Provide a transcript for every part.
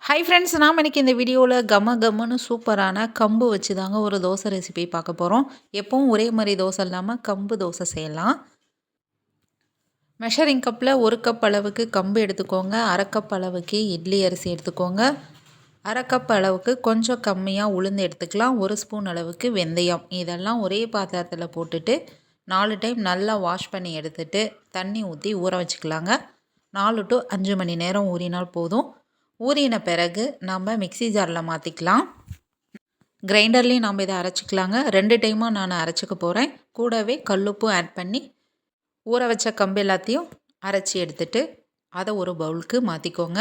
Hi friends, நாம் இன்னைக்கு இந்த வீடியோவில் கம கம்முன்னு சூப்பரான கம்பு வச்சு தாங்க ஒரு தோசை ரெசிபி பார்க்க போகிறோம். எப்பவும் ஒரே மாதிரி தோசை இல்லாமல் கம்பு தோசை செய்யலாம். மெஷரிங் கப்பில் 1 கப் அளவுக்கு கம்பு எடுத்துக்கோங்க. 1/2 கப் அளவுக்கு இட்லி அரிசி எடுத்துக்கோங்க. 1/2 கப் அளவுக்கு கொஞ்சம் கம்மியாக உளுந்து எடுத்துக்கலாம். 1 ஸ்பூன் அளவுக்கு வெந்தயம். இதெல்லாம் ஒரே பாத்திரத்தில் போட்டுட்டு 4 டைம் நல்லா வாஷ் பண்ணி எடுத்துட்டு தண்ணி ஊற்றி ஊற வச்சுக்கலாங்க. 4 to 5 மணி நேரம் ஊறினால் போதும். ஊறின பிறகு நம்ம மிக்ஸி ஜாரில் மாற்றிக்கலாம். கிரைண்டர்லேயும் நம்ம இதை அரைச்சிக்கலாங்க. 2 டைமாக நான் அரைச்சிக்க போகிறேன். கூடவே கல்லுப்பும் ஆட் பண்ணி ஊற வச்ச கம்பு எல்லாத்தையும் அரைச்சி எடுத்துட்டு அதை ஒரு பவுலுக்கு மாற்றிக்கோங்க.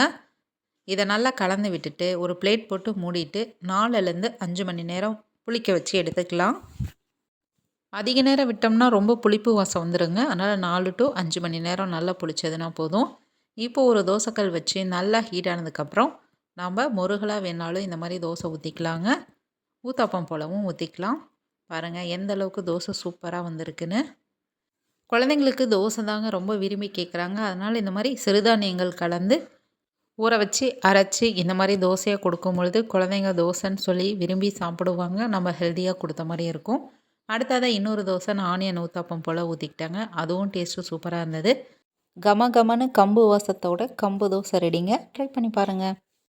இதை நல்லா கலந்து விட்டுட்டு ஒரு பிளேட் போட்டு மூடிட்டு 4லேருந்து 5 மணி நேரம் புளிக்க வச்சு எடுத்துக்கலாம். அதிக நேரம் விட்டோம்னா ரொம்ப புளிப்பு வாசம் வந்துடுங்க. அதனால் 4 to 5 மணி நேரம் நல்லா புளிச்சதுன்னா போதும். இப்போ ஒரு தோசைக்கல் வச்சு நல்லா ஹீட் ஆனதுக்கப்புறம் நம்ம முருகலாக வேணாலும் இந்த மாதிரி தோசை ஊற்றிக்கலாங்க. ஊத்தாப்பம் போலவும் ஊற்றிக்கலாம். பாருங்கள் எந்த அளவுக்கு தோசை சூப்பராக வந்திருக்குன்னு. குழந்தைங்களுக்கு தோசை தாங்க ரொம்ப விரும்பி கேட்குறாங்க. அதனால் இந்த மாதிரி சிறுதானியங்கள் கலந்து ஊற வச்சு அரைச்சி இந்த மாதிரி தோசையாக கொடுக்கும் பொழுது குழந்தைங்க தோசைன்னு சொல்லி விரும்பி சாப்பிடுவாங்க. நம்ம ஹெல்த்தியாக கொடுத்த மாதிரி இருக்கும். அடுத்ததாக இன்னொரு தோசை நான் ஆனியன் ஊத்தாப்பம் போல் ஊற்றிக்கிட்டேங்க. அதுவும் டேஸ்ட்டு சூப்பராக இருந்தது. கம கமன்னு கம்பு வாசத்தோட கம்பு தோசை ரெடிங்க. ட்ரை பண்ணி பாருங்கள்.